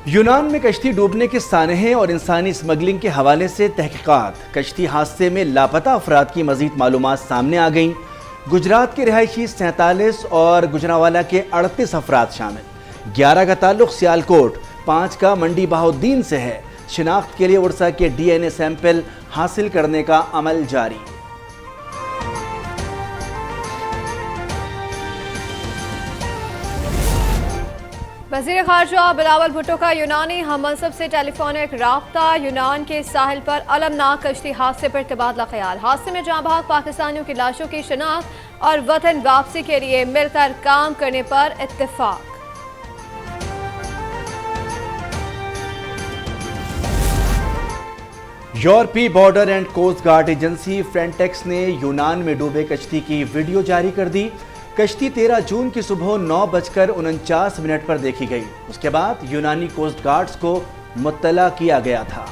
यूनान में कश्ती डूबने के सानहे और इंसानी स्मगलिंग के हवाले से तहकीकात। कश्ती हादसे में लापता अफराद की मजीद मालूमात सामने आ गईं। गुजरात के रिहायशी 47 और गुजरावाला के 38 अफराद शामिल। 11 का ताल्लुक सियालकोट, 5 का मंडी बहाउद्दीन से है। शिनाख्त के लिए उड़सा के DNA सैंपल हासिल करने का अमल जारी। वज़ीर ख़ारजा बिलावल भुट्टो का यूनानी हममनसब से टेलीफोनिक राब्ता। यूनान के साहिल पर अलमनाक कश्ती हादसे पर तबादला ख्याल। हादसे में जाँ बहक पाकिस्तानियों की लाशों की शनाख्त और वतन वापसी के लिए मिलकर काम करने पर इत्तेफाक। यूरोपीय border and coast guard agency Frontex ने यूनान में डूबे कश्ती की वीडियो जारी कर दी। कश्ती 13 जून की सुबह 9:49 पर देखी गई। उसके बाद यूनानी कोस्ट गार्ड्स को मुत्तला किया गया था।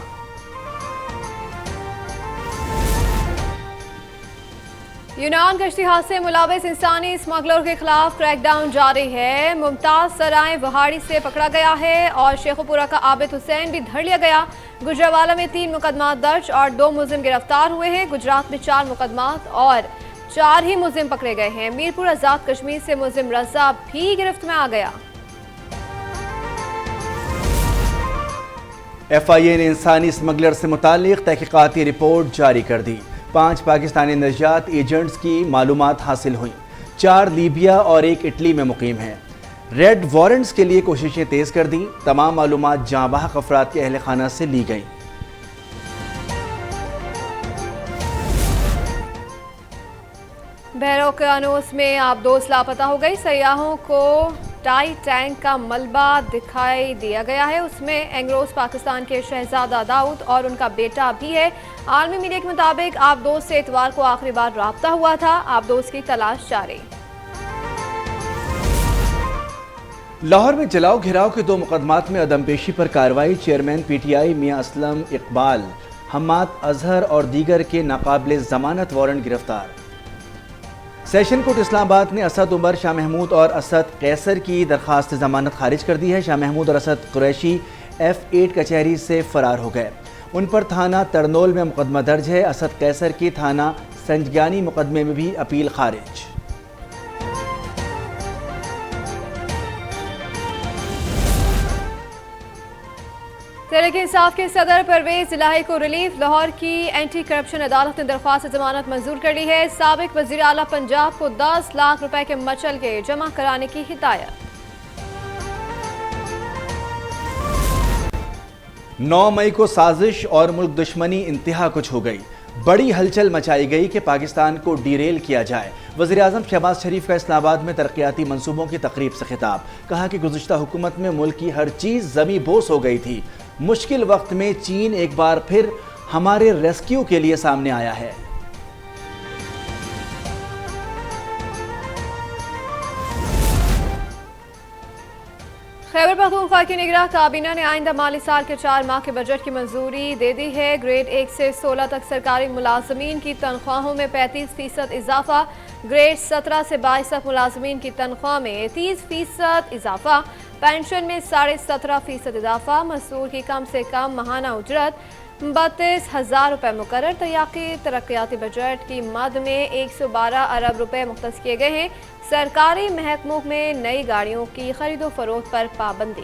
यूनान कश्ती हादसे मुलाविस इंसानी स्मगलर के खिलाफ क्रैकडाउन जारी है। मुमताज सराय वहाड़ी से पकड़ा गया है और शेखुपुरा का आबिद हुसैन भी धर लिया गया। गुजरावाला में 3 मुकदमा दर्ज और 2 मुलजिम गिरफ्तार हुए हैं। गुजरात में 4 मुकदमा और 4 ही मुलजिम पकड़े गए हैं। मीरपुर आजाद कश्मीर से मुलजिम रजा भी गिरफ्त में आ गया। FIA ने इंसानी स्मगलर से मुतालिक तहकीकाती रिपोर्ट जारी कर दी। 5 पाकिस्तानी नजात एजेंट्स की मालूमात हासिल हुई। 4 लीबिया और 1 इटली में मुकीम हैं। रेड वारंट्स के लिए कोशिशें तेज कर दी। तमाम मालूमात जाँ बहक अफराद के अहल खाना से ली गई। बहरोकानूस में आबदोस लापता हो गई। सयाहों को टाई टैंक का मलबा दिखाई दिया गया है। उसमें एंग्रोस पाकिस्तान के शहजादा दाऊद और उनका बेटा भी है। आलमी मीडिया के मुताबिक आबदोस से इतवार को आखिरी बार राब्ता हुआ था। आबदोस की तलाश जारी। लाहौर में जलाओ घिराव के 2 मुकदमात में अदमपेशी पर कार्रवाई। चेयरमैन PTI मियां असलम इकबाल, हम्माद अजहर और दीगर के नाकाबिले जमानत वारंट गिरफ्तार। सेशन कोर्ट इस्लामाबाद ने असद उमर, शाह महमूद और असद कैसर की दरखास्त जमानत खारिज कर दी है। शाह महमूद और असद कुरैशी F8 कचहरी से फरार हो गए। उन पर थाना तरनोल में मुकदमा दर्ज है। असद कैसर की थाना संजगानी मुकदमे में भी अपील खारिज। तहरीक इंसाफ के सदर परवेज इलाही को रिलीफ। लाहौर की एंटी करप्शन अदालत ने दरख्वास्त जमानत मंजूर कर ली है। साबिक वजीर आला पंजाब को 10 लाख रुपए के मचल के जमा कराने की हिदायत। 9 मई को साजिश और मुल्क दुश्मनी इंतहा कुछ हो गई। बड़ी हलचल मचाई गई कि पाकिस्तान को डीरेल किया जाए। वज़ीर आज़म शहबाज शरीफ का इस्लामाबाद में तरक्याती मंसूबों की तकरीब से खिताब। कहा कि गुज़िश्ता हुकूमत में मुल्क की हर चीज़ ज़मी बोस हो गई थी। मुश्किल वक्त में चीन एक बार फिर हमारे रेस्क्यू के लिए सामने आया है। खैबर पख्तूनख्वा की निगरान काबीना ने आइंदा माली साल के 4 माह के बजट की मंजूरी दे दी है। ग्रेड 1 से 16 तक सरकारी मुलाजमीन की तनख्वाहों में 35% इजाफा। ग्रेड 17 से 22 तक मुलाजमीन की तनख्वाह में 30% इजाफा। पेंशन में 17.5% इजाफा। मजदूर की कम से कम माहाना उजरत 32,000 रुपये मुकर्रर। तरक्याती बजट की मद में 112 अरब रुपए मुख्तस किए गए हैं। सरकारी महकमों में नई गाड़ियों की खरीदो फरोख्त पर पाबंदी।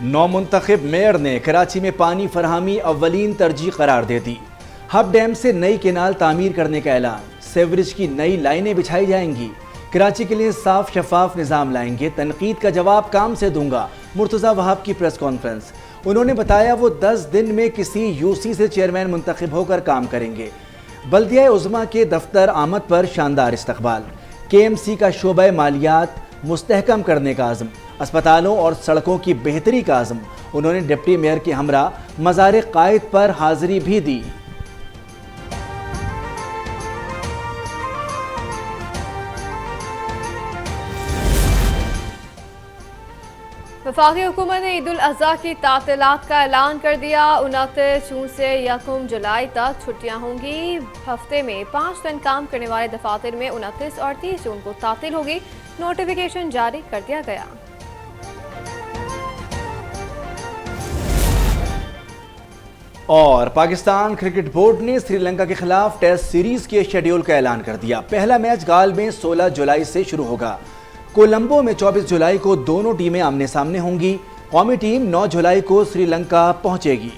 नौमुंतखब मेयर ने कराची में पानी फरहमी अव्वलीन तरजीह करार दे दी। हब डैम से नई केनाल तामीर करने का ऐलान। सेवरेज की नई लाइनें बिछाई जाएंगी। कराची के लिए साफ शफाफ निज़ाम लाएंगे। तनकीद का जवाब काम से दूंगा। मुर्तज़ा वहाब की प्रेस कॉन्फ्रेंस। उन्होंने बताया वो 10 दिन में किसी UC से चेयरमैन मुंतखब होकर काम करेंगे। बल्दिया उज़्मा के दफ्तर आमद पर शानदार इस्तकबाल। KMC का शोबा मालियात मुस्तहकम करने का आज़म। अस्पतालों और सड़कों की बेहतरी का आज़म। उन्होंने डिप्टी मेयर के हमरा मज़ार कायद पर हाजिरी भी दी। वफाकी हुकूमत ने ईद उल अज़हा की तातीलात का ऐलान कर दिया। 29 जून से 1 जुलाई तक छुट्टियां होंगी। हफ्ते में 5 दिन काम करने वाले दफातर में 29 और 30 जून को तातील होगी। नोटिफिकेशन जारी कर दिया गया। और पाकिस्तान क्रिकेट बोर्ड ने श्रीलंका के खिलाफ टेस्ट सीरीज के शेड्यूल का ऐलान कर दिया। पहला मैच गाल में 16 जुलाई से शुरू होगा। कोलंबो में 24 जुलाई को दोनों टीमें आमने सामने होंगी। कौमी टीम 9 जुलाई को श्रीलंका पहुंचेगी।